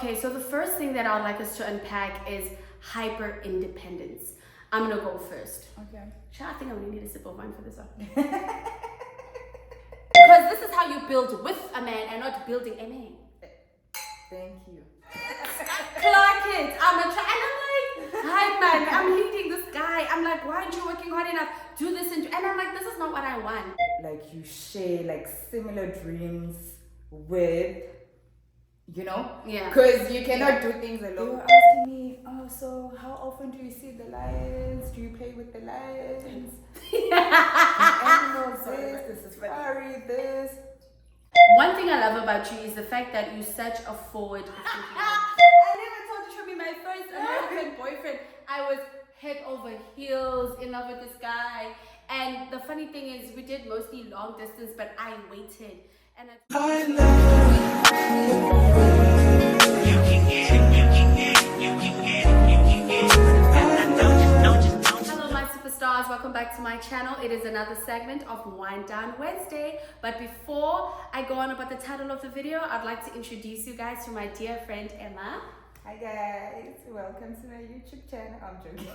Okay, so the first thing that I'd like us to unpack is hyper independence. I'm gonna go first. Okay. I think I'm gonna need a sip of wine for this one. Because this is how you build with a man and not building a man. Thank you. Clock it. I'm a try. And I'm like, hi man, I'm hating this guy. I'm like, why aren't you working hard enough? Do this and I'm like, this is not what I want. Like you share like similar dreams with, you know? Yeah. Because you cannot do things alone. You were asking me, oh, so how often do you see the lions? Do you play with the lions? Animals, this is furry, this. One thing I love about you is the fact that you're such a forward. I never told you to be my first American boyfriend. I was head over heels in love with this guy. And the funny thing is, we did mostly long distance, but I waited. And I love you. Hello, my superstars. Welcome back to my channel. It is another segment of Wind Down Wednesday. But before I go on about the title of the video, I'd like to introduce you guys to my dear friend Emma. Hi guys, welcome to my YouTube channel. I'm joking.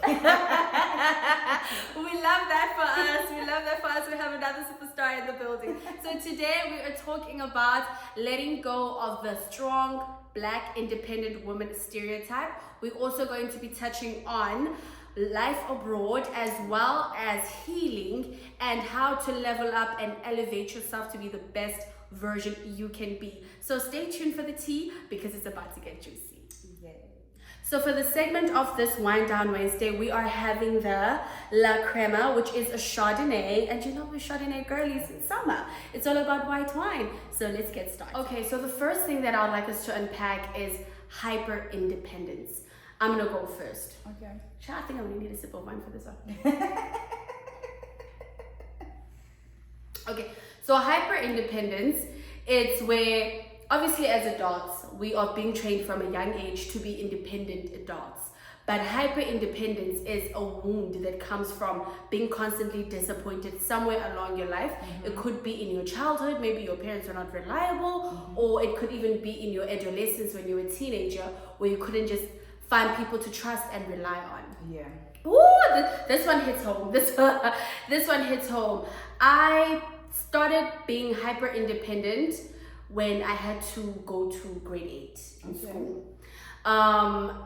We love that for us. We love that for us. We have another superstar in the building. So today we are talking about letting go of the strong black independent woman stereotype. We're also going to be touching on life abroad as well as healing and how to level up and elevate yourself to be the best version you can be. So stay tuned for the tea because it's about to get juicy. So for the segment of this Wind Down Wednesday, we are having the La Crema, which is a Chardonnay. And you know we're Chardonnay girlies in summer. It's all about white wine. So let's get started. Okay, so the first thing that I'd like us to unpack is hyper independence. I'm gonna go first. Okay. I think I'm gonna need a sip of wine for this one. Okay, so hyper independence, it's where obviously as adults, we are being trained from a young age to be independent adults. But hyper independence is a wound that comes from being constantly disappointed somewhere along your life. Mm-hmm. It could be in your childhood, maybe your parents are not reliable, mm-hmm. or it could even be in your adolescence when you were a teenager where you couldn't just find people to trust and rely on. Yeah. Ooh, this one hits home. This one hits home. I started being hyper independent when I had to go to grade 8 in school.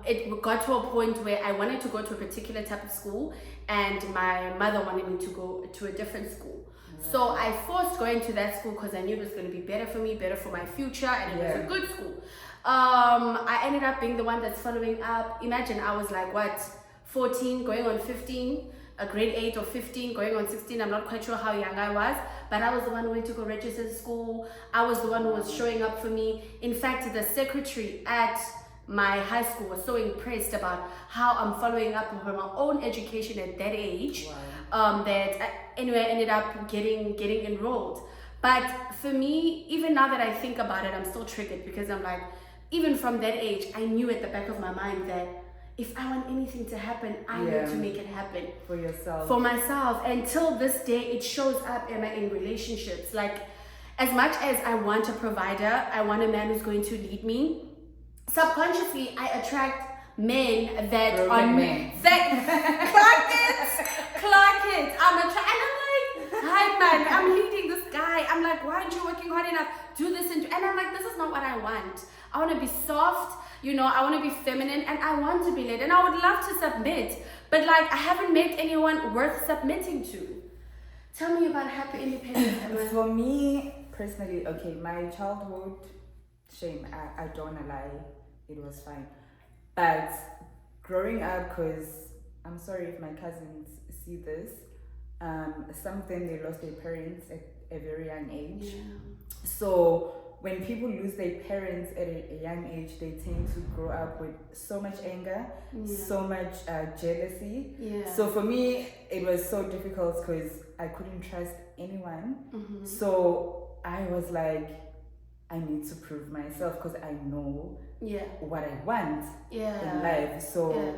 It got to a point where I wanted to go to a particular type of school and my mother wanted me to go to a different school. Right. So I forced going to that school because I knew it was going to be better for me, better for my future, and it was a good school. I ended up being the one that's following up. Imagine I was like, what, 14 going on 15, a grade 8 or 15 going on 16. I'm not quite sure how young I was, but I was the one who went to go register to school. I was the one who was showing up for me. In fact, the secretary at my high school was so impressed about how I'm following up with my own education at that age. Wow. That anyway, I ended up getting enrolled. But for me, even now that I think about it, I'm still triggered because I'm like, even from that age, I knew at the back of my mind that if I want anything to happen, I need to make it happen. For yourself. For myself. Until this day, it shows up in relationships. Like, as much as I want a provider, I want a man who's going to lead me, subconsciously, I attract men that are men. Clock it. I'm and I'm like, hi man, I'm hating this guy. I'm like, why aren't you working hard enough? Do this and I'm like, this is not what I want. I want to be soft. You know, I want to be feminine and I want to be led and I would love to submit, but like I haven't met anyone worth submitting to. Tell me about happy independence. For me personally, okay, my childhood, shame, I don't wanna lie, it was fine. But growing up, because I'm sorry if my cousins see this, some of them, they lost their parents at a very young age. Yeah. So when people lose their parents at a young age, they tend to grow up with so much anger, so much jealousy. Yeah. So for me, it was so difficult because I couldn't trust anyone. Mm-hmm. So I was like, I need to prove myself because I know what I want in life. So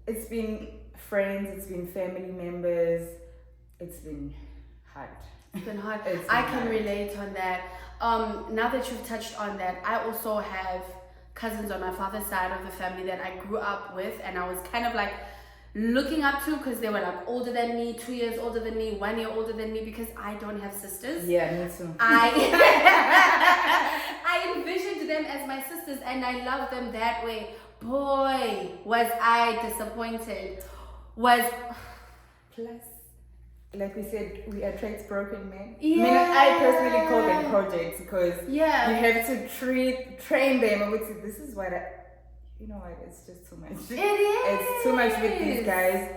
it's been friends, it's been family members, it's been hard. It's been hard. I can relate on that. Now that you've touched on that, I also have cousins on my father's side of the family that I grew up with, and I was kind of like looking up to because they were like older than me, 2 years older than me, 1 year older than me, because I don't have sisters. Yeah, me too. I envisioned them as my sisters and I loved them that way. Boy, was I disappointed. Plus, like we said, we attract broken men. Yeah. I mean, I personally call them projects because you have to train them. I would say, this is what you know what, it's just too much. It is. It's too much with these guys.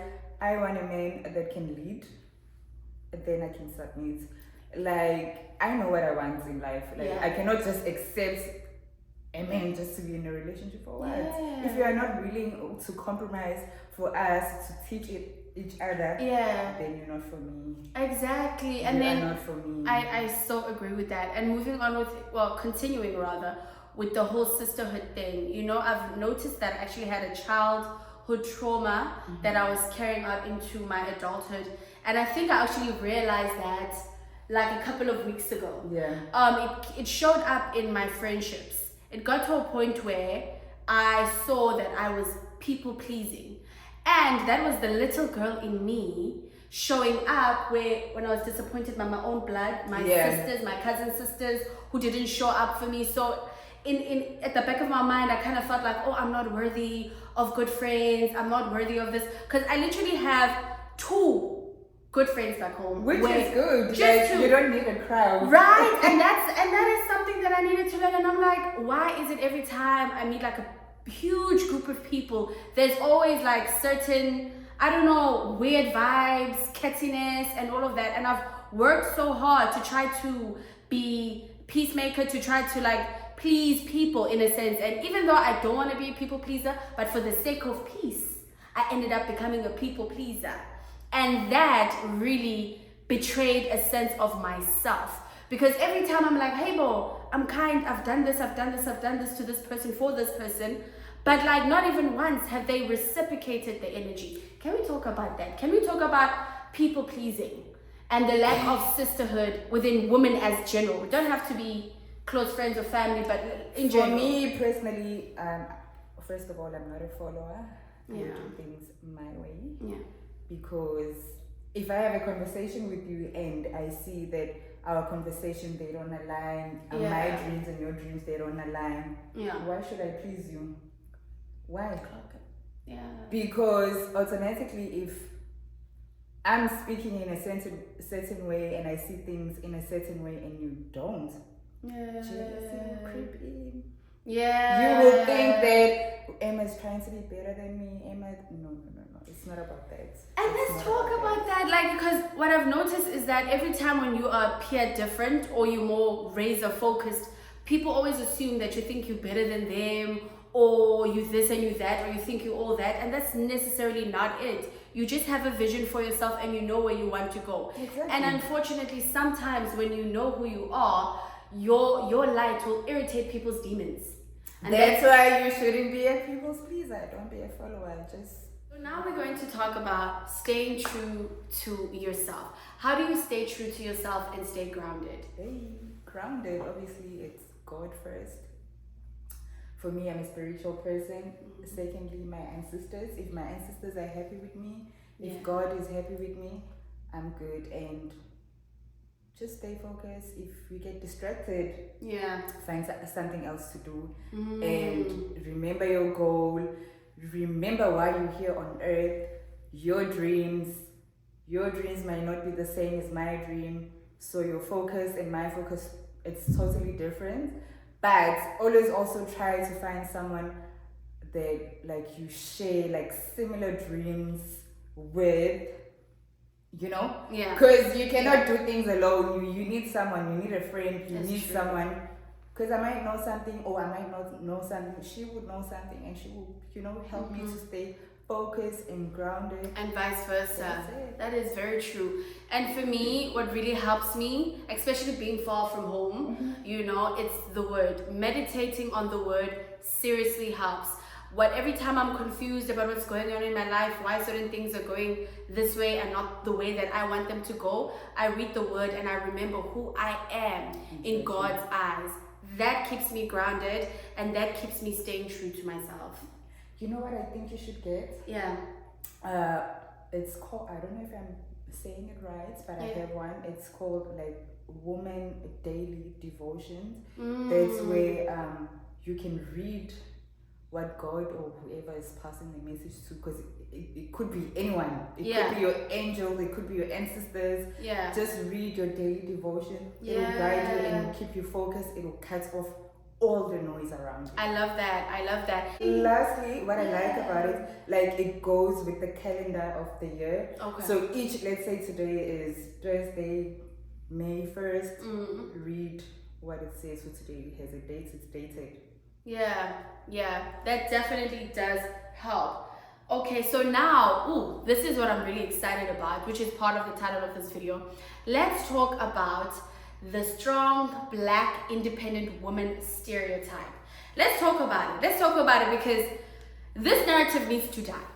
I want a man that can lead, then I can submit. Like, I know what I want in life. Like, I cannot just accept a man just to be in a relationship for what? Yeah. If you are not willing to compromise for us to teach each other, then you're not for me. Exactly. You and then are not for me. I so agree with that. And moving on with, continuing rather, with the whole sisterhood thing, you know, I've noticed that I actually had a childhood trauma that I was carrying out into my adulthood. And I think I actually realized that like a couple of weeks ago. It showed up in my friendships. It got to a point where I saw that I was people pleasing. And that was the little girl in me showing up when I was disappointed by my own blood, my sisters, my cousin sisters who didn't show up for me. So in at the back of my mind, I kind of felt like, oh, I'm not worthy of good friends. I'm not worthy of this. Because I literally have 2 good friends back home. Which is good. Just like, 2. You don't need a crowd. Right. and that is something that I needed to learn. And I'm like, why is it every time I meet like a huge group of people, there's always like certain, I don't know, weird vibes, cattiness and all of that. And I've worked so hard to try to be peacemaker, to try to like please people in a sense. And even though I don't want to be a people pleaser, but for the sake of peace, I ended up becoming a people pleaser. And that really betrayed a sense of myself. Because every time I'm like, hey, bro, I'm kind, I've done this to this person, for this person. But like not even once have they reciprocated the energy. Can we talk about that? Can we talk about people pleasing and the lack of sisterhood within women as general? We don't have to be close friends or family, but in general. For me personally, first of all, I'm not a follower. I do things my way. Yeah. Because if I have a conversation with you and I see that our conversation, they don't align, my dreams and your dreams, they don't align, why should I please you? Why? Yeah. Because automatically, if I'm speaking in a certain way and I see things in a certain way and you don't, jealousy will creep in. Yeah. You will think that Emma's trying to be better than me. No. It's not about that. And let's talk about that. Like, because what I've noticed is that every time when you appear different or you're more razor focused, people always assume that you think you're better than them, or you this and you that, or you think you all that. And that's necessarily not it. You just have a vision for yourself and you know where you want to go. Exactly. And unfortunately, sometimes when you know who you are, your light will irritate people's demons. And that's why you shouldn't be a people's pleaser. Don't be a follower. So now we're going to talk about staying true to yourself. How do you stay true to yourself and stay grounded? Grounded, obviously, it's God first. For me, I'm a spiritual person. Secondly, my ancestors. If my ancestors are happy with me, if God is happy with me, I'm good. And just stay focused. If you get distracted, find something else to do. And remember your goal. Remember why you're here on earth. Your dreams might not be the same as my dream. So your focus and my focus, it's totally different. But always also try to find someone that like you share like similar dreams with. You know? Yeah. Because you cannot do things alone. You need someone. You need a friend. You need someone. Because I might know something, or I might not know something. She would know something, and she will, help me to stay focused and grounded. And vice versa. That is very true. And for me, what really helps me, especially being far from home, it's the word. Meditating on the word seriously helps. Every time I'm confused about what's going on in my life, why certain things are going this way and not the way that I want them to go, I read the word and I remember who I am in God's eyes. that keeps me grounded and that keeps me staying true to myself. You know what I think you should get? Yeah. It's called, I don't know if I'm saying it right, but I Yeah. have one. It's called like Woman Daily Devotions. Mm. That's where you can read what God or whoever is passing the message to, because it could be anyone. It could be your angels, it could be your ancestors. Yeah. Just read your daily devotion. Yeah. It will guide you and will keep you focused. It will cut off all the noise around you. I love that. I love that. Lastly, what I like about it, like it goes with the calendar of the year. Okay. So each, let's say today is Thursday, May 1st, read what it says for today. It has a date, it's dated. Yeah, that definitely does help. Okay, so now, this is what I'm really excited about, which is part of the title of this video. Let's talk about the strong Black independent woman stereotype. Let's talk about it because this narrative needs to die.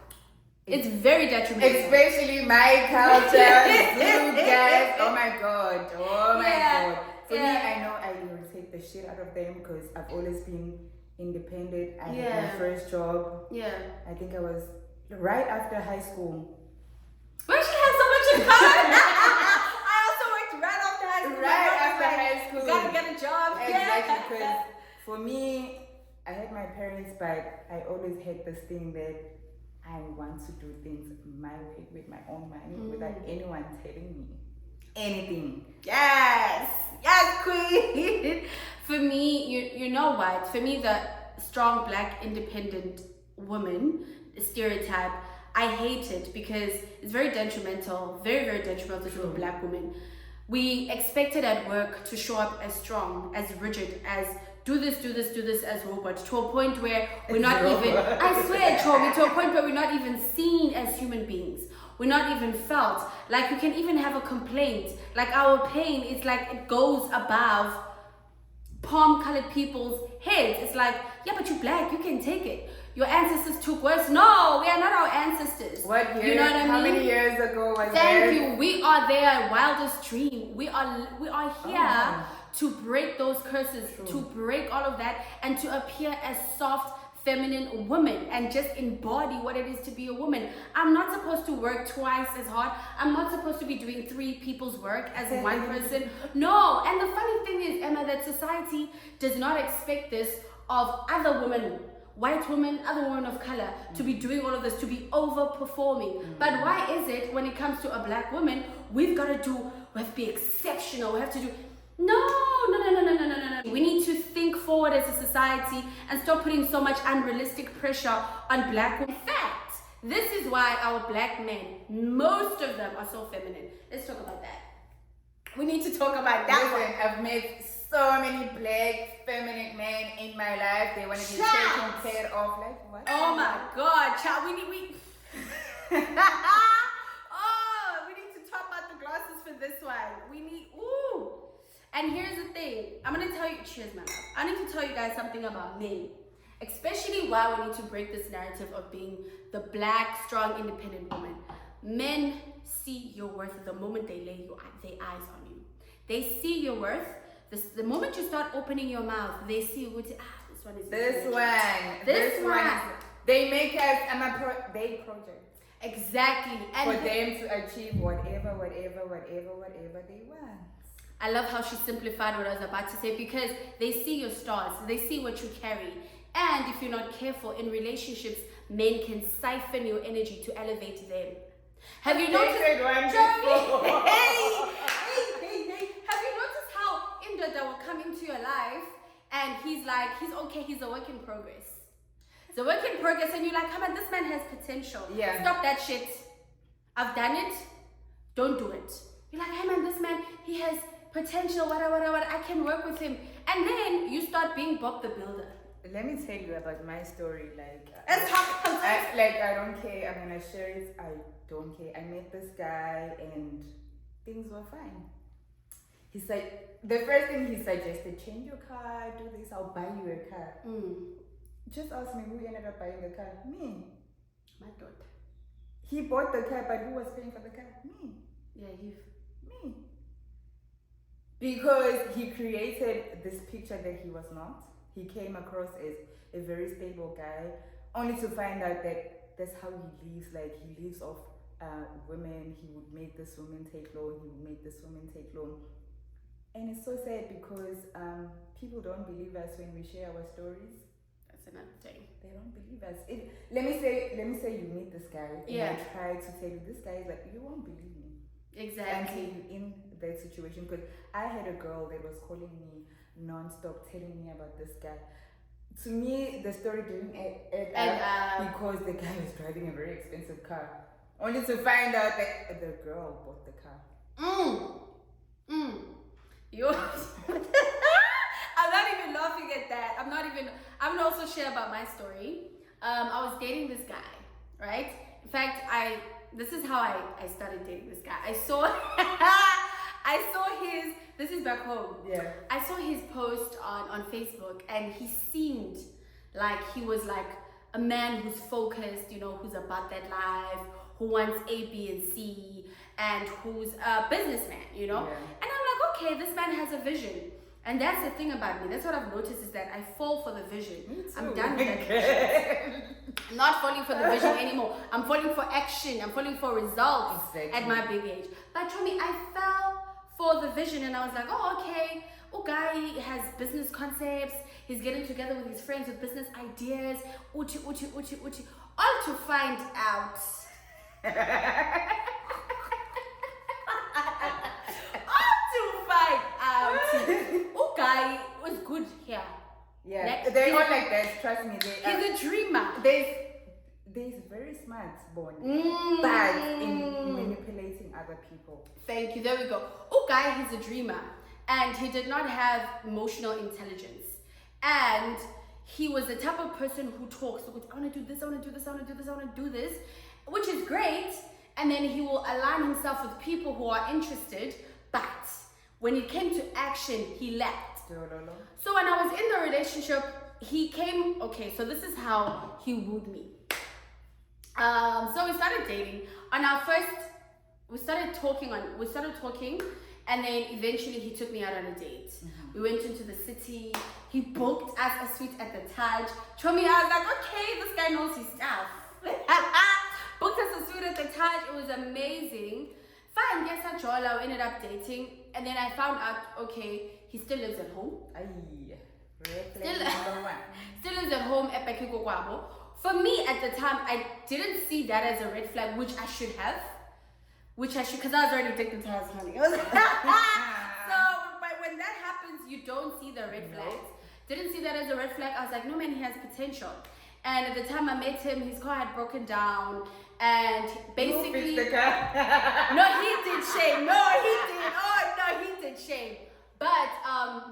It's very detrimental. Especially my culture, you guys. Oh my god. God. For me, I know I irritate the shit out of them because I've always been independent. I had my first job. I think I was right after high school. We actually have so much in common. I also worked right after high school. Right after high school. You gotta get a job. Exactly, because for me, I had my parents, but I always had this thing that I want to do things my way with my own money without anyone telling me anything. Yes, queen. For me, you know what? For me, the strong Black independent woman stereotype, I hate it because it's very detrimental, very, very detrimental to a Black woman. We expected at work to show up as strong, as rigid, as do this as robots, to a point where we're not even, I swear, Chobi, to a point where we're not even seen as human beings. We're not even felt. Like, you can even have a complaint. Like, our pain is like, it goes above palm-colored people's heads. It's like, yeah, but you're Black, you can take it. Your ancestors took worse. No, we are not our ancestors. What year? You know what I mean? How many years ago was that? Thank you. We are their wildest dream. We are here to break those curses, to break all of that, and to appear as soft, feminine women and just embody what it is to be a woman. I'm not supposed to work twice as hard. I'm not supposed to be doing 3 people's work as one person. No. And the funny thing is, Emma, that society does not expect this of other women, white women, other women of color, to be doing all of this, to be overperforming. But why is it when it comes to a Black woman, we have to be exceptional, we have to do, no. We need to think forward as a society and stop putting so much unrealistic pressure on Black women. In fact, this is why our Black men, most of them are so feminine. Let's talk about that. We need to talk about that. Listen, I've met so many Black feminine men in my life. They want to be taken care of. Like what? Oh my God, child. We need to top out the glasses for this one. And here's the thing. I'm gonna tell you, cheers, my love. I need to tell you guys something about men, especially why we need to break this narrative of being the Black, strong, independent woman. Men see your worth the moment they lay their eyes on you. They see your worth. The moment you start opening your mouth, they see you. This one is this one. They make us they project. Exactly. And for them to achieve whatever they want. I love how she simplified what I was about to say, because they see your stars, they see what you carry. And if you're not careful in relationships, men can siphon your energy to elevate them. Have you noticed? Have you noticed how Imdada will come into your life and he's okay, he's a work in progress. He's a work in progress, and you're like, come on, this man has potential. Yeah. Stop that shit. I've done it. Don't do it. You're like, hey man, this man, he has potential, whatever, I can work with him. And then you start being Bob the Builder. Let me tell you about my story. Like, I don't care. I'm gonna share it. I don't care. I met this guy and things were fine. He said, the first thing he suggested, change your car, do this, I'll buy you a car. Just ask me who ended up buying the car. Me. My daughter. He bought the car, but who was paying for the car? Me. Yeah, Me. Because he created this picture that he was not. He came across as a very stable guy, only to find out that that's how he lives. Like, he lives off women. He would make this woman take loan. He would make this woman take loan. And it's so sad because people don't believe us when we share our stories. That's another thing. They don't believe us. Let me say you meet this guy. Yeah. And I try to tell you, this guy is like, you won't believe me. Exactly. Until you're in that situation. Because I had a girl that was calling me non-stop, telling me about this guy. To me, the story didn't add up because the guy was driving a very expensive car. Only to find out that the girl bought the car. I'm not even laughing at that. I'm gonna also share about my story. I was dating this guy, right? In fact, this is how I started dating this guy. I saw his, this is back home. Yeah. I saw his post on Facebook, and he seemed like he was like a man who's focused, you know, who's about that life, who wants A, B, and C, and who's a businessman, you know? Yeah. And I'm like, okay, this man has a vision. And that's the thing about me. That's what I've noticed, is that I fall for the vision. Me too. I'm done with that vision. I'm not falling for the vision anymore. I'm falling for action. I'm falling for results at my big age. But Chomi, I fell for the vision, and I was like, oh, okay. Oh, guy has business concepts. He's getting together with his friends with business ideas. Uchi. All to find out. Oh, guy was good here. Yeah, Like, they're all like that. Trust me. He's a dreamer. There's very smart, Bonnie, but in manipulating other people. Thank you. There we go. Oh, guy, he's a dreamer, and he did not have emotional intelligence, and he was the type of person who talks. So, I want to do this. I want to do this. I want to do this. I want to do this, which is great. And then he will align himself with people who are interested, but when it came to action, he left. So when I was in the relationship, he came, okay, so this is how he wooed me. So we started dating. On our first, we started talking, and then eventually he took me out on a date. We went into the city. He booked us a suite at the Taj. Chomi, I was like, okay, this guy knows his stuff. Booked us a suite at the Taj. It was amazing. Fine, yes, I joined. I ended up dating, and then I found out, okay, he still lives at home. Still lives at home at Pekiko Kwabo. For me at the time, I didn't see that as a red flag, which I should have. Because I was already dignitized, honey. So, but when that happens, you don't see the red flags. Didn't see that as a red flag. I was like, no man, he has potential. And at the time I met him, his car had broken down, and basically, the car? No, he did shame. No, he did. Oh no, he did shame. But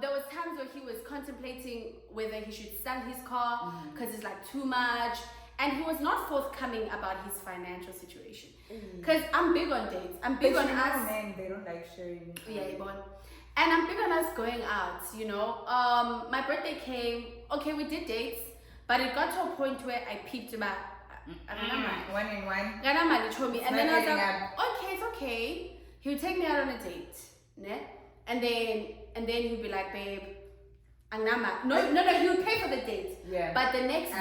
there was times where he was contemplating whether he should sell his car because it's like too much, and he was not forthcoming about his financial situation. Because I'm big on dates. I'm big on us. Men, they don't like sharing. Yeah, but. And I'm big on us going out. You know, my birthday came. Okay, we did dates. But it got to a point where I peeped him out. One in one. And then I was like, okay, it's okay. He would take me out on a date. Ne? And then he'd be like, babe, no, he would pay for the date. Yeah. But the next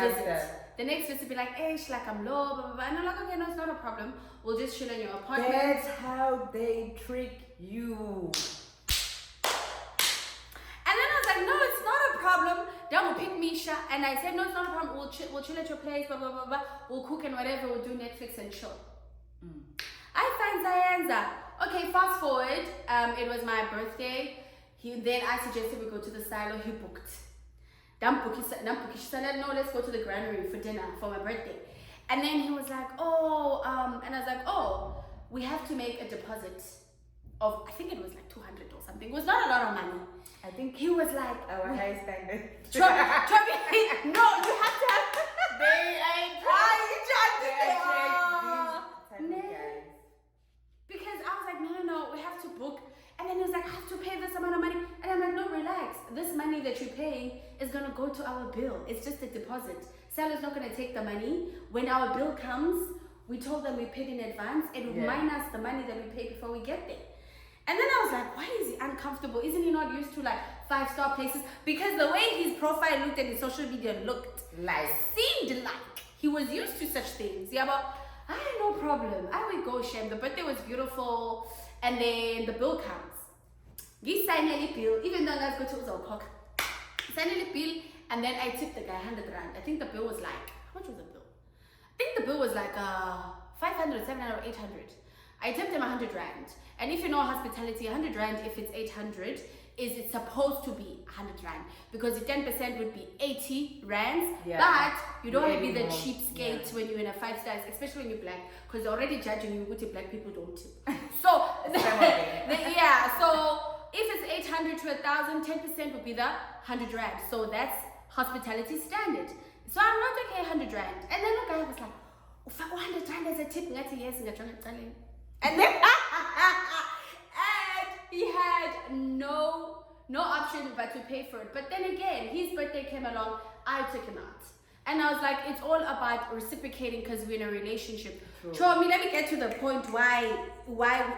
visit would be like, hey, like I'm low, blah, blah, blah. And I'm like, okay, no, it's not a problem. We'll just chill in your apartment. That's how they trick you. And then I was like, no, it's not a problem. Then we'll pick Misha. And I said, no, it's not a problem. We'll chill at your place, blah, blah, blah, blah. We'll cook and whatever. We'll do Netflix and chill. I find Zayanza. Okay, fast forward. It was my birthday. Then I suggested we go to the silo. He booked. She said, no, let's go to the granary for dinner for my birthday. And then he was like, oh, and I was like, oh, we have to make a deposit of, I think it was like 200 or something. It was not a lot of money. I think he was like, our high standard. Trope, no, you have to have. They ain't guys. Because I was like, no, we have to book. And then he was like, I have to pay this amount of money. And I'm like, no, relax. This money that you're paying is going to go to our bill. It's just a deposit. Seller's not going to take the money. When our bill comes, we told them we paid in advance. It will minus the money that we paid before we get there. And then I was like, why is he uncomfortable? Isn't he not used to like 5-star places? Because the way his profile looked and his social media seemed like he was used to such things. Yeah, but I had no problem. I would go shame. The birthday was beautiful, and then the bill comes. He signed a bill, even though I go to Uzalpok. Signed a bill, and then I tipped the guy 100 rand. I think the bill was like, how much was the bill? I think the bill was like 500, 700, or 800. I tipped him 100 rand. And if you know hospitality, 100 rand, if it's 800, it's supposed to be 100 rand. Because the 10% would be 80 rands. Yeah. But you don't want to be the cheapskate when you're in a 5-star, especially when you're black. Because they're already judging you, go to black people don't tip. So, so if it's 800 to 1,000, 10% would be the 100 rand. So that's hospitality standard. So I'm not okay 100 rand. And then the guy was like, 100 rand as a tip. And then and he had no option but to pay for it. But then again, his birthday came along, I took him out. And I was like, it's all about reciprocating because we're in a relationship. So let me get to the point why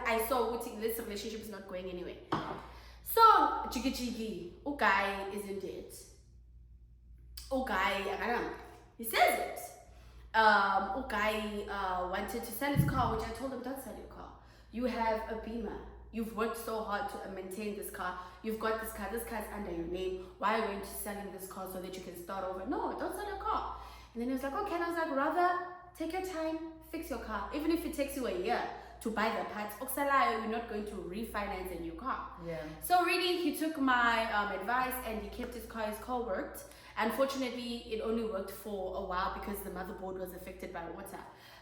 I saw this relationship is not going anywhere. So Jiggy, guy isn't it? Guy, he says it. Guy wanted to sell his car, which I told him, don't sell your car. You have a Beamer. You've worked so hard to maintain this car. You've got this car's under your name. Why are you going to selling this car so that you can start over? No, don't sell your car. And then he was like, okay. And I was like, rather take your time, fix your car. Even if it takes you a year to buy the parts, you're not going to refinance a new car. Yeah. So really, he took my advice and he kept his car. His car worked. Unfortunately, it only worked for a while because the motherboard was affected by water.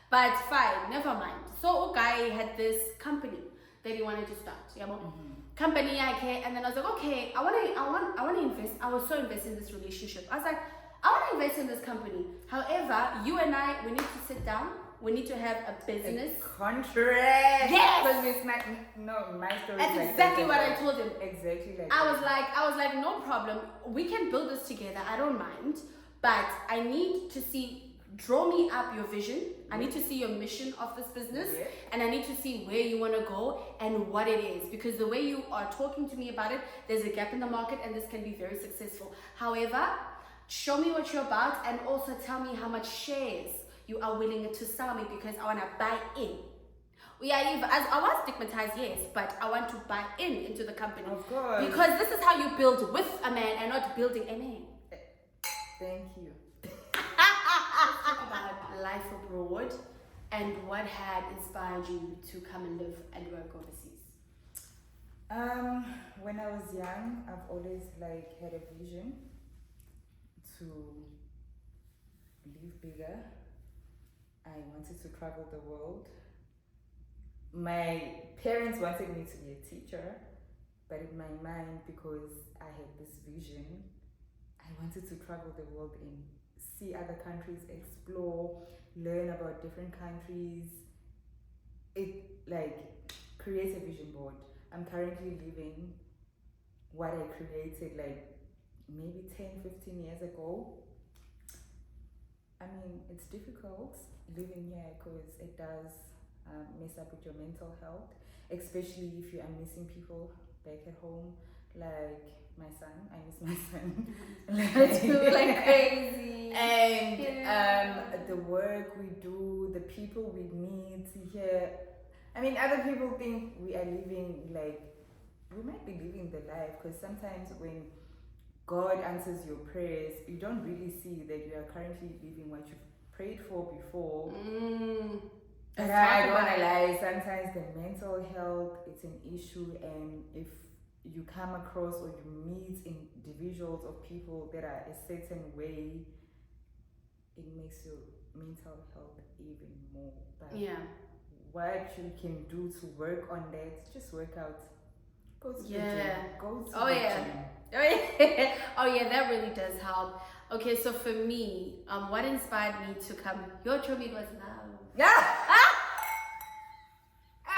But fine, never mind. So guy had this company that he wanted to start. Company, and then I was like, okay, I want to invest. I was so invested in this relationship. I was like, I want to invest in this company. However, you and I, we need to sit down. We need to have a business contract. Yes. Because it's not my story. That's like exactly what I told him. Exactly like I was like, no problem. We can build this together. I don't mind, but I need to see. Draw me up your vision. I need to see your mission of this business, and I need to see where you want to go and what it is. Because the way you are talking to me about it, there's a gap in the market, and this can be very successful. However, show me what you're about, and also tell me how much shares you are willing to sell me, because I want to buy in. I was stigmatized, yes, but I want to buy into the company. Of course. Because this is how you build with a man and not building a man. Thank you. About life abroad and what had inspired you to come and live and work overseas. When I was young, I've always had a vision to live bigger. I wanted to travel the world. My parents wanted me to be a teacher, but in my mind, because I had this vision, I wanted to travel the world and see other countries, explore, learn about different countries. It create a vision board. I'm currently living what I created maybe 10, 15 years ago. I mean, it's difficult living here because it does mess up with your mental health, especially if you are missing people back at home, like my son. I miss my son. like crazy. And the work we do, the people we meet here. I mean, other people think we are living we might be living the life, because sometimes when God answers your prayers, you don't really see that you are currently living what you've prayed for before. And I don't wanna lie, sometimes the mental health, it's an issue, and if you come across or you meet individuals or people that are a certain way, it makes your mental health even more bad. What you can do to work on that, just work out. Go to the gym. Go to the gym. Oh yeah, that really does help. Okay, so for me, what inspired me to come? Your tribute was love. I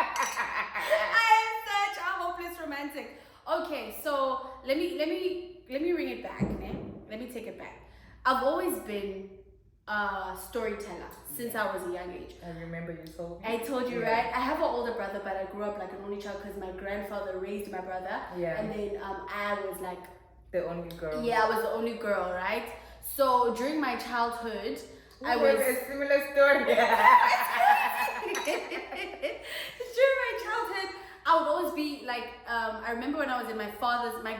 am such a hopeless romantic. Okay, so let me bring it back, man. Let me take it back. I've always been storyteller since I was a young age. I remember you told me. I told you, right? I have an older brother, but I grew up like an only child because my grandfather raised my brother. Yeah. And then I was like The only girl. Yeah, I was the only girl, right? So during my childhood, I We was have a similar story. during my childhood, I would always be like, I remember when I was in my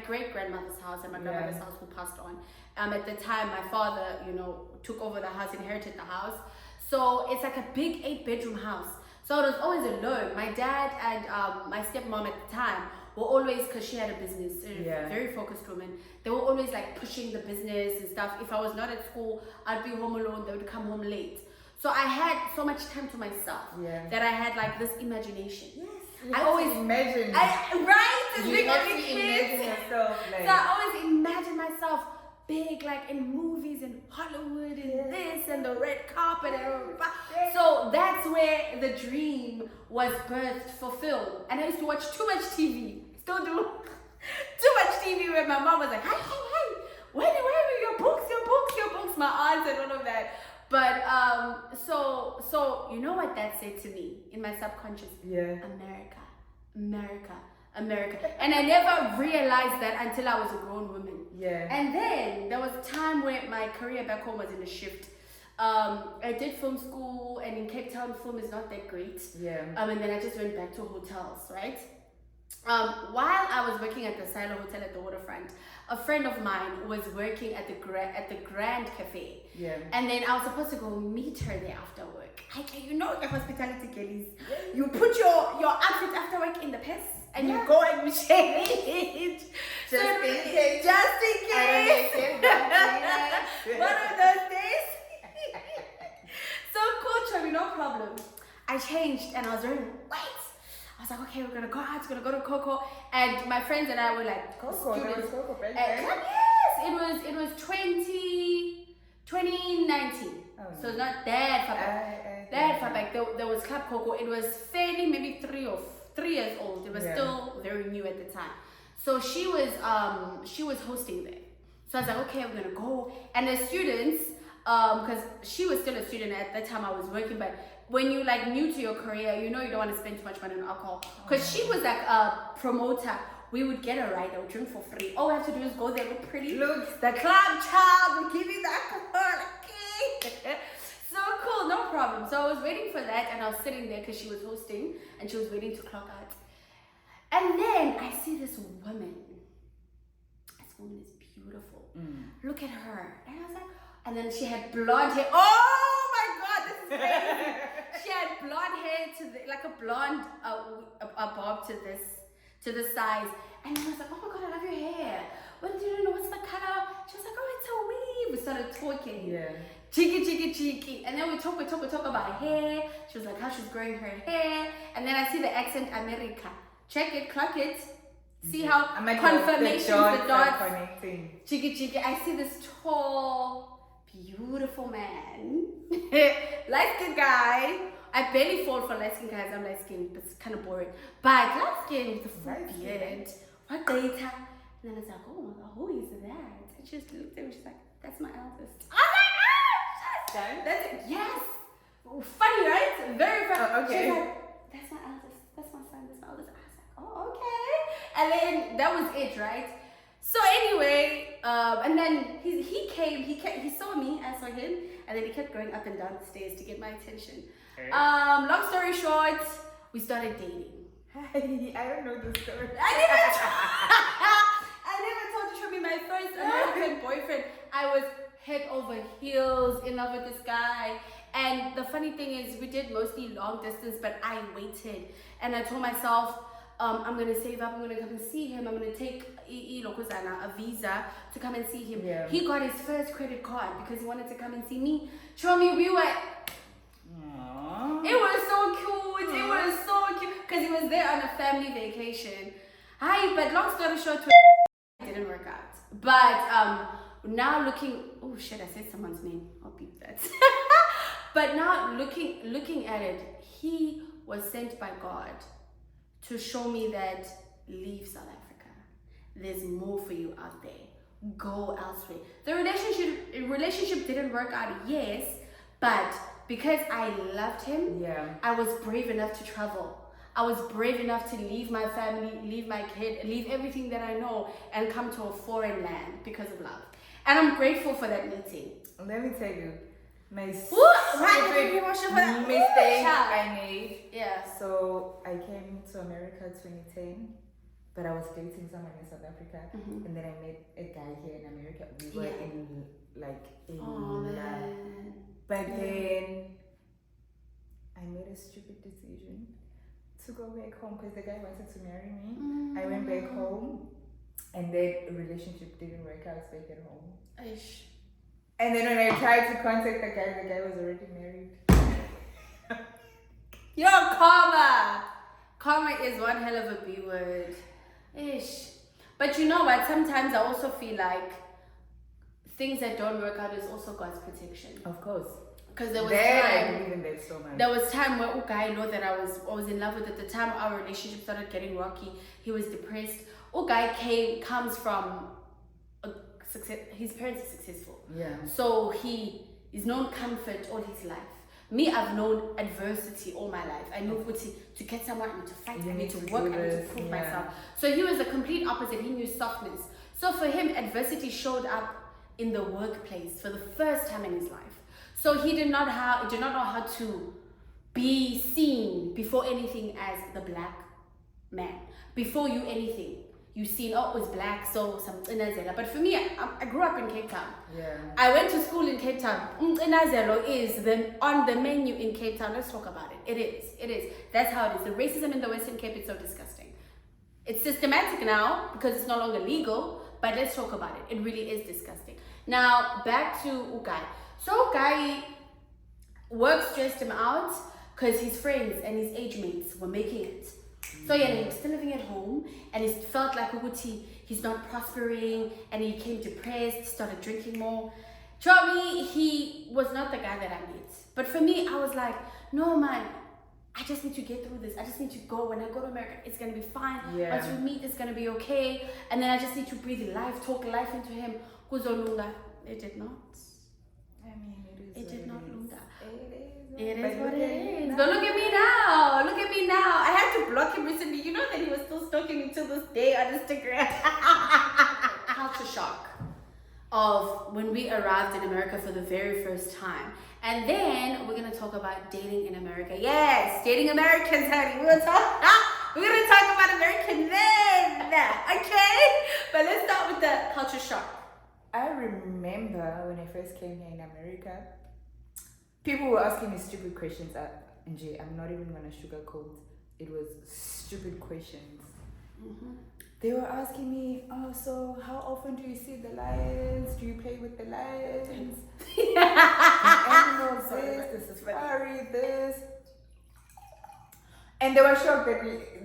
great grandmother's house and my grandmother's house who passed on. At the time, my father, took over the house, inherited the house. So it's like a big 8-bedroom house. So I was always alone. My dad and my stepmom at the time were always, because she had a business, a very focused woman, they were always like pushing the business and stuff. If I was not at school, I'd be home alone, they would come home late. So I had so much time to myself that I had like this imagination. Yes. I always imagine. Right? As You big have as to a kid. imagine yourself. Like, So I always imagine myself big, like in movies and Hollywood and this and the red carpet and so that's where the dream was birthed for film. And I used to watch too much TV. Still do. Too much TV where my mom was like, hey, where are your books? My aunts and all of that. But so you know what that said to me in my subconscious? America. And I never realized that until I was a grown woman. Yeah. And then there was a time where my career back home was in a shift. I did film school, and in Cape Town, film is not that great. Yeah. And then I just went back to hotels, right? While I was working at the Silo Hotel at the waterfront, a friend of mine was working at the Grand Cafe. Yeah. And then I was supposed to go meet her there after work. The hospitality girlies. You put your outfit after work in the purse and you go and change. Just in case. One of those days. So cool, Chubby, no problem. I changed and I was wearing white. I was like, okay, we're gonna go out, we're gonna go to Coco. And my friends and I were like, Coco, there was Coco back yes, it was 2019. Oh, so it's not that far back. There was Club Coco. It was fairly maybe 3 years old. It was still very new at the time. So she was hosting there. So I was like, okay, I'm gonna go. And the students, because she was still a student at that time I was working, but when you like new to your career, you don't want to spend too much money on alcohol. Because she was like a promoter. We would get a ride, I would drink for free. All we have to do is go there, look pretty. Look, the club child will give you the alcohol, okay? So cool, no problem. So I was waiting for that, and I was sitting there because she was hosting, and she was waiting to clock out. And then I see this woman. This woman is beautiful. Look at her. And I was like, and then she had blonde hair. Oh my God, this is crazy. She had blonde hair like a blonde bob to the sides. And I was like, oh my God, I love your hair. What do you know? What's the color? She was like, oh, it's a weave. We started talking. Yeah. Cheeky. And then we talk about hair. She was like, how she's growing her hair. And then I see the accent America. Check it, clock it. See how confirmations, the dots. Connecting. Cheeky. I see this tall, beautiful man. Light-skinned guy. I barely fall for light-skinned guys. I'm light-skinned, but it's kind of boring. But light-skinned with a full beard. What data? And then I was like, oh my God, who is that? And she just looked at me, she's like, that's my eldest. I was like, oh, that's it. Yes. Funny, right? Very funny. Oh, okay. She's like, that's my eldest. That's my son. That's my eldest. I was like, oh, okay. And then that was it, right? So anyway, and then he came, he saw me, I saw him, and then he kept going up and down the stairs to get my attention. Okay. Long story short, we started dating. I don't know the story. I never told you to be my first American boyfriend. I was head over heels in love with this guy. And the funny thing is, we did mostly long distance, but I waited. And I told myself, I'm going to save up, I'm going to come and see him. I'm going to take a visa to come and see him. Yeah. He got his first credit card because he wanted to come and see me. Show me, we were... Aww. It was so cute. It was so cute because he was there on a family vacation. But long story short, it didn't work out. But now looking, oh shit, I said someone's name. I'll beep that. But now looking at it, he was sent by God to show me that leave South Africa. There's more for you out there. Go elsewhere. The relationship didn't work out, yes. But because I loved him, Yeah. I was brave enough to travel. I was brave enough to leave my family, leave my kid, leave everything that I know and come to a foreign land because of love. And I'm grateful for that meeting. Let me tell you, my Right, mistake I made. Yeah. So I came to America 2010, but I was dating someone in South Africa, and then I met a guy here in America. We were in love. Man. But then I made a stupid decision to go back home because the guy wanted to marry me. I went back home, and then a relationship didn't work out back at home. Aish. And then when I tried to contact the guy was already married. Yo, karma! Karma is one hell of a B word. Ish. But you know what? Sometimes I also feel like things that don't work out is also God's protection. Of course. Because there was I believe in that so much. There was time where Ugai, that I was in love with. At the time our relationship started getting rocky, he was depressed. Ugai comes from a success. His parents are successful. Yeah. So he is known comfort all his life. Me, I've known adversity all my life. I knew to get someone, I need to fight, I need to work, I need to prove myself. So he was the complete opposite. He knew softness. So for him, adversity showed up in the workplace for the first time in his life. So he did not know how to be seen before anything as the black man. Before you anything, you seen, oh, it was black, so some Inazela. But for me, I grew up in Cape Town. Yeah. I went to school in Cape Town. Inazelo is on the menu in Cape Town. Let's talk about it. It is. That's how it is. The racism in the Western Cape is so disgusting. It's systematic now because it's no longer legal, but let's talk about it. It really is disgusting. Now, back to Ugai. So Ugai, work stressed him out because his friends and his age mates were making it. So yeah, he was still living at home and he felt like he's not prospering and he became depressed, started drinking more. Trust me, he was not the guy that I met. But for me, I was like, no man, I just need to get through this. I just need to go. When I go to America, it's going to be fine. Yeah. Once we meet, it's going to be okay. And then I just need to breathe life, talk life into him. Kuzolunga. It did not. I mean, It did not lunga. It is what it is. But look at me now. Look at me now. I had to block him recently. You know that he was still stalking me till this day on Instagram. Culture shock of when we arrived in America for the very first time. And then we're going to talk about dating in America. Yes, dating Americans, honey. We're going to talk about American men. Okay? But let's start with the culture shock. I remember when I first came here in America, people were asking me stupid questions. I'm not even going to sugarcoat. It was stupid questions. They were asking me, oh, so how often do you see the lions? Do you play with the lions? The animals, this, the safari, this. And they were shocked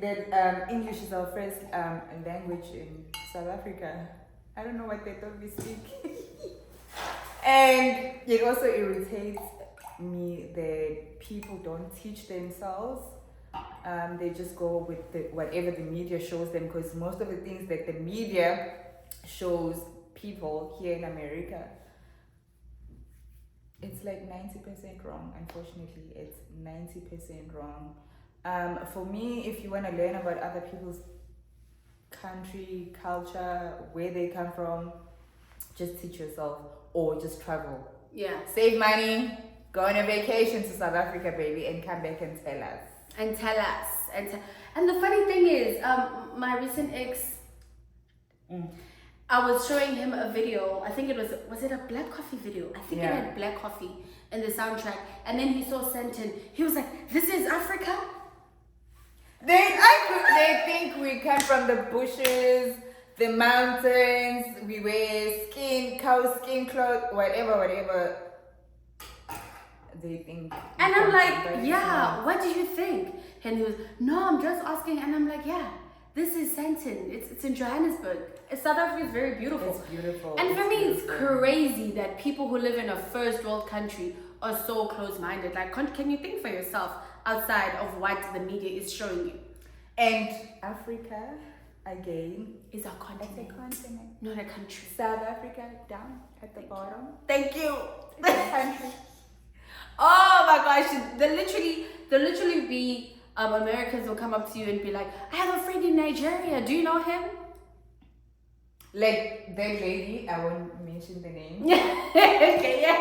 that English is our first language in South Africa. I don't know what they thought we speak. And it also irritates me that people don't teach themselves. They just go with whatever the media shows them, because most of the things that the media shows people here in America, it's like 90% wrong. Unfortunately, it's 90% wrong. For me, if you want to learn about other people's country, culture, where they come from, just teach yourself or just travel. Yeah. Save money, go on a vacation to South Africa, baby, and come back and tell us. And the funny thing is, my recent ex, I was showing him a video. I think it was it a black coffee video? I think it had black coffee in the soundtrack. And then he saw Senton. He was like, "This is Africa." They think we come from the bushes, the mountains, we wear cow skin clothes, whatever. They think. And I'm like, yeah, what do you think? And he was, no, I'm just asking. And I'm like, yeah, this is Senton. It's in Johannesburg. South Africa is very beautiful. It's beautiful. And for me, it's crazy that people who live in a first world country are so close-minded. Like, can you think for yourself outside of what the media is showing you? And Africa, again, is a continent. It's a continent. Not a country. South Africa, down at the bottom. Thank you. It's a country. my gosh, they'll literally be Americans will come up to you and be like, I have a friend in Nigeria. Do you know him? Like that lady, I won't mention the name. Okay, yes,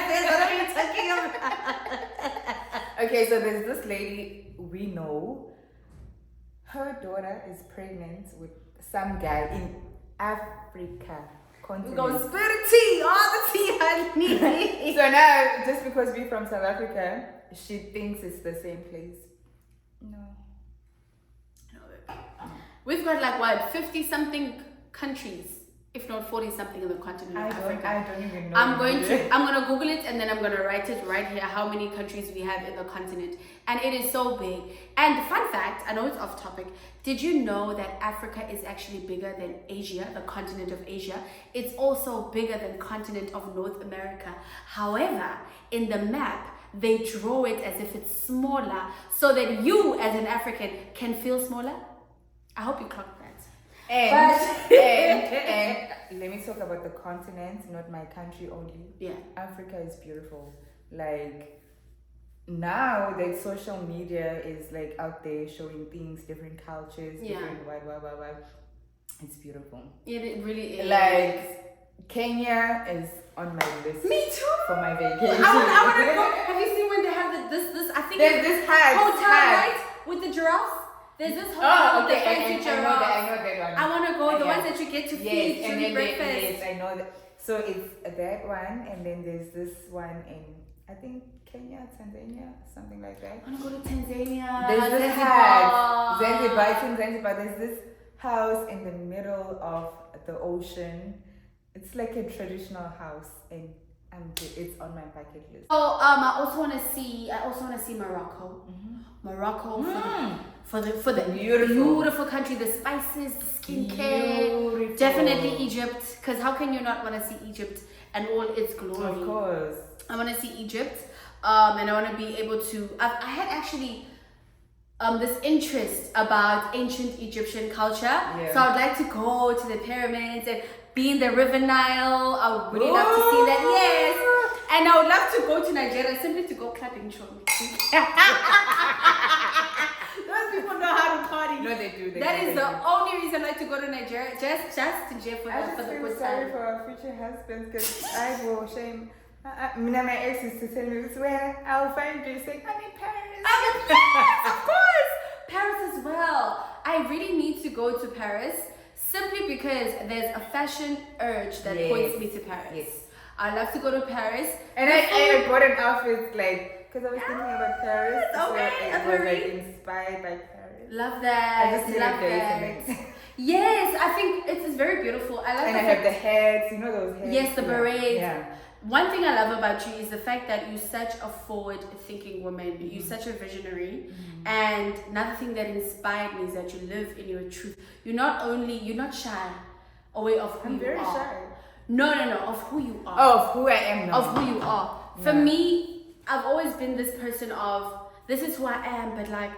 that's what I'm talking about. Okay, so there's this lady we know. Her daughter is pregnant with some guy in Africa continent. We're going to spill the tea, all the tea, honey. So now, just because we're from South Africa, she thinks it's the same place. No. We've got like what, 50 something countries, if not 40 something in the continent of Africa. I don't even know. I'm gonna Google it and then I'm gonna write it right here how many countries we have in the continent. And it is so big. And fun fact, I know it's off topic. Did you know that Africa is actually bigger than Asia, the continent of Asia? It's also bigger than continent of North America. However, in the map, they draw it as if it's smaller so that you as an African can feel smaller. I hope you clocked that. And let me talk about the continent, not my country only. Yeah. Africa is beautiful. Like now that social media is like out there showing things, different cultures, different what. It's beautiful. It really is. Like Kenya is on my list. Me too. For my vacation. I want to go. Have you seen when they have this? I think there's this hotel, right? With the giraffes. There's this hotel with the fancy giraffes. I know that one. I want to go. The ones that you get to feed during breakfast. Yes, I know that. So it's that one, and then there's this one in I think Kenya, Tanzania, something like that. I want to go to Tanzania. There's this house, Zanzibar. There's this house in the middle of the ocean. It's like a traditional house, and it's on my bucket list. Oh, I also want to see Morocco. Mm-hmm. Morocco for the beautiful country, the spices, the skincare. Beautiful. Definitely Egypt, because how can you not want to see Egypt and all its glory? Of course. I want to see Egypt, and I want to be able to. I had actually this interest about ancient Egyptian culture, so I would like to go to the pyramids and be in the River Nile. I would really love to see that. Yes, and I would love to go to Nigeria simply to go clubbing. Those people know how to party. No, they do. That is the only reason I like to go to Nigeria, just to jail for the feel good sorry time. for our future husbands because I will shame. My ex used to tell me, "It's where I'll find you." Saying, "I'm in Paris." Yes, of course. Paris as well. I really need to go to Paris simply because there's a fashion urge that points me to Paris. Yes. I love to go to Paris. And I bought an outfit like because I was thinking about Paris. Okay, so it was like inspired by Paris. Love that. I just need love a day that. to make. Yes, I think it's very beautiful. I love and I have the hats, you know those hats. Yes, the berets. Yeah. One thing I love about you is the fact that you're such a forward-thinking woman. You're such a visionary. And another thing that inspired me is that you live in your truth. You're not shy away of who I'm you very are. shy. No, of who you are. Oh, of who I am now. Of who you are. For me, I've always been this person of, this is who I am, but like,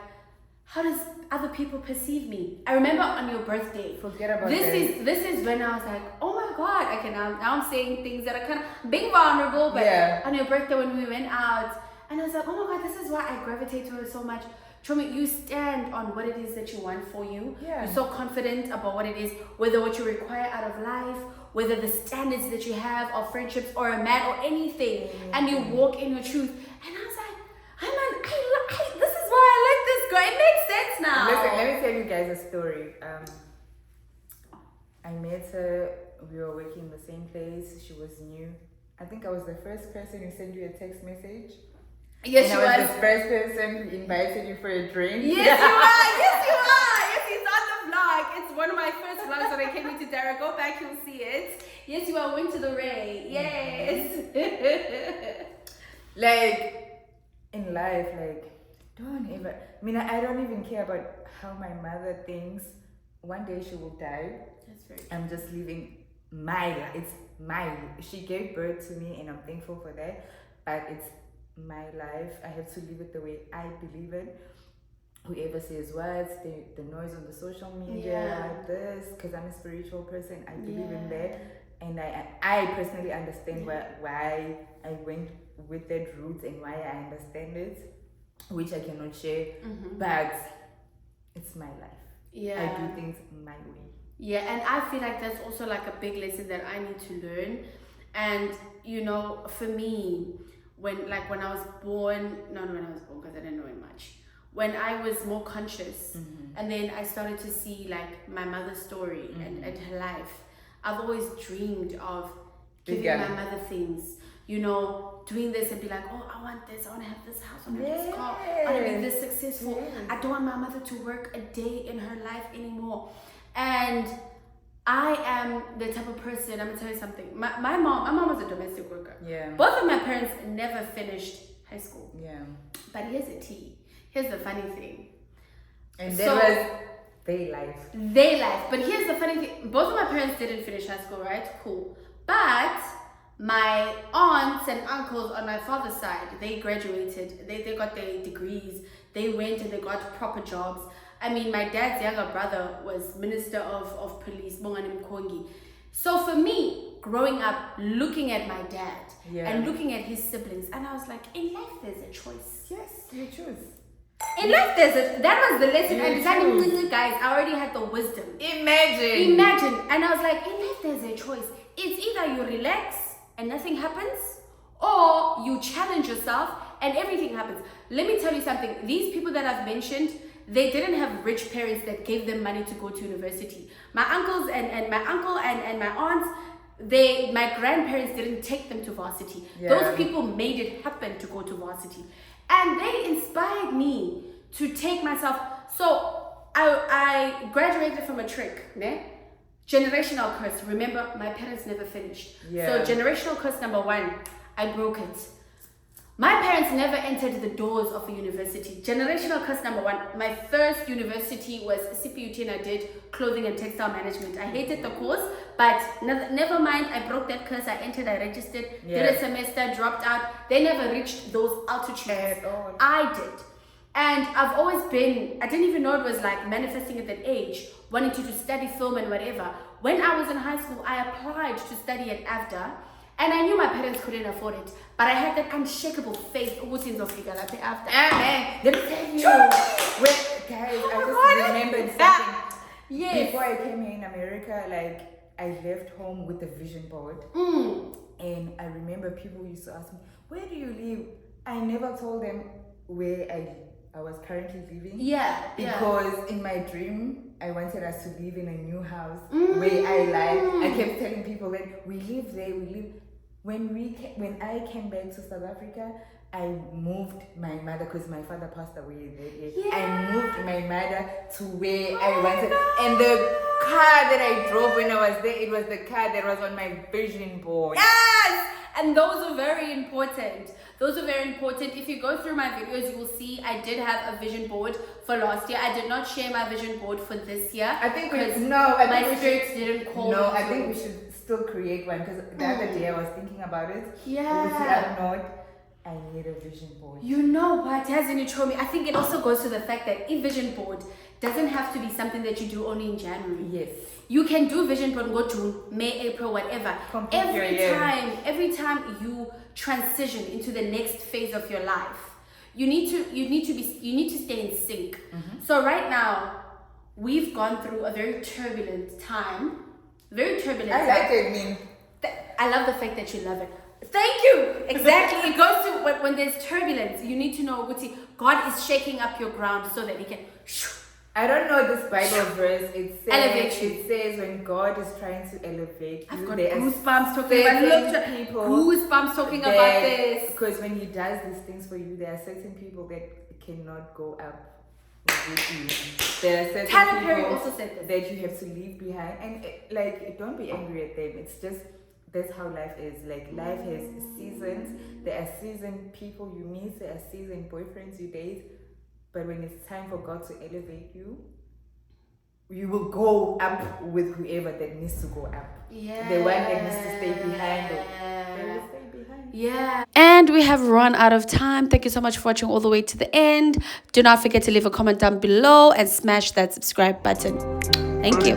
how does other people perceive me? I remember on your birthday. Forget about this is when I was like, oh my god, okay, now I'm saying things that are kind of being vulnerable, but on your birthday when we went out, and I was like, oh my god, this is why I gravitate to her so much. Chomi, you stand on what it is that you want for you. Yeah. You're so confident about what it is, whether what you require out of life, whether the standards that you have of friendships or a man or anything, and you walk in your truth. And I was like, this is why I like this girl. It makes sense now. Listen, let me tell you guys a story. I met her, we were working in the same place, she was new. I think I was the first person who sent you a text message. Yes, and you I was the first person who invited you for a drink. Yes, you are. Yes, it's on the vlog. It's one of my first vlogs when I came into Dara. Go back, you'll see it. Yes, you are. Went to the Ray. Yes. Like, in life, like, don't ever... I don't even care about how my mother thinks. One day she will die. That's very true. I'm just living my life. It's my... She gave birth to me and I'm thankful for that. But it's my life. I have to live it the way I believe it. Whoever says words, the noise on the social media, this, because I'm a spiritual person, I believe in that. And I personally understand why I went with that route and why I understand it, which I cannot share, Mm-hmm. but it's my life. Yeah. I do things my way. Yeah, and I feel like that's also like a big lesson that I need to learn. And you know, for me, when I was born, not when I was born because I didn't know it much. When I was more conscious, and then I started to see like my mother's story and her life, I've always dreamed of giving my mother things, you know, doing this and be like, oh, I want this, I want to have this house, I want to have this car, I want to be this successful. I don't want my mother to work a day in her life anymore. And I am the type of person, I'm gonna tell you something. My mom was a domestic worker. Yeah. Both of my parents never finished high school. Yeah. But here's the tea. Here's the funny thing. And that was their life. Their life. But here's the funny thing. Both of my parents didn't finish high school, right? Cool. But my aunts and uncles on my father's side, they graduated. They got their degrees. They went and they got proper jobs. I mean, my dad's younger brother was Minister of Police, Bongani Mkongi. So for me, growing up, looking at my dad and looking at his siblings, and I was like, in life, there's a choice. Yes, you choose. In life, that was the lesson. I decided, guys, I already had the wisdom. Imagine. And I was like, in life, there's a choice. It's either you relax and nothing happens, or you challenge yourself and everything happens. Let me tell you something. These people that I've mentioned, they didn't have rich parents that gave them money to go to university. My uncles and my uncle and my aunts, my grandparents didn't take them to varsity. Yeah. Those people made it happen to go to varsity. And they inspired me to take myself. So I graduated from a trick, ne? Generational curse. Remember, my parents never finished. Yeah. So generational curse number 1, I broke it. My parents never entered the doors of a university. Generational curse number 1. My first university was CPUT and I did clothing and textile management. I hated the course, but never mind. I broke that curse. I entered, I registered, did a semester, dropped out. They never reached those altitudes. I did. And I've always been, I didn't even know it was like manifesting at that age, wanting to study film and whatever. When I was in high school, I applied to study at AFDA. And I knew my parents couldn't afford it, but I had that unshakable faith. Let me tell you. Guys, I just remembered something. Yes. Before I came here in America, like, I left home with a vision board. And I remember people used to ask me, where do you live? I never told them where I was currently living. Because in my dream, I wanted us to live in a new house where I kept telling people that we live there, when I came back to South Africa, I moved my mother because my father passed away that year. I moved my mother to where I wanted. And the car that I drove when I was there, it was the car that was on my vision board. Yes! And those are very important. Those are very important. If you go through my videos, you will see I did have a vision board for last year. I did not share my vision board for this year. I think my spirits didn't call me. No, I think we should still create one because the other day I was thinking about it. I need a vision board. You know what? Hasn't it told me? I think it also goes to the fact that a vision board doesn't have to be something that you do only in January. Yes. You can do vision board, go June, May, April, whatever. Every time you transition into the next phase of your life, you need to stay in sync. So right now, we've gone through a very turbulent time. Like it. I love the fact that you love it. Thank you. Exactly. It goes to when there's turbulence, you need to know what God is shaking up your ground so that He can. I don't know this Bible verse. It says when God is trying to elevate you, I've got goosebumps talking about this. Because when He does these things for you, there are certain people that cannot go up with you. There are certain people also said that you have to leave behind. And don't be angry at them. It's just, that's how life is. Like, life has seasons. There are seasoned people you meet. There are seasoned boyfriends you date. But when it's time for God to elevate you, you will go up with whoever that needs to go up. Yeah. The one that needs to stay behind, they will stay behind. Yeah. And we have run out of time. Thank you so much for watching all the way to the end. Do not forget to leave a comment down below and smash that subscribe button. Thank you.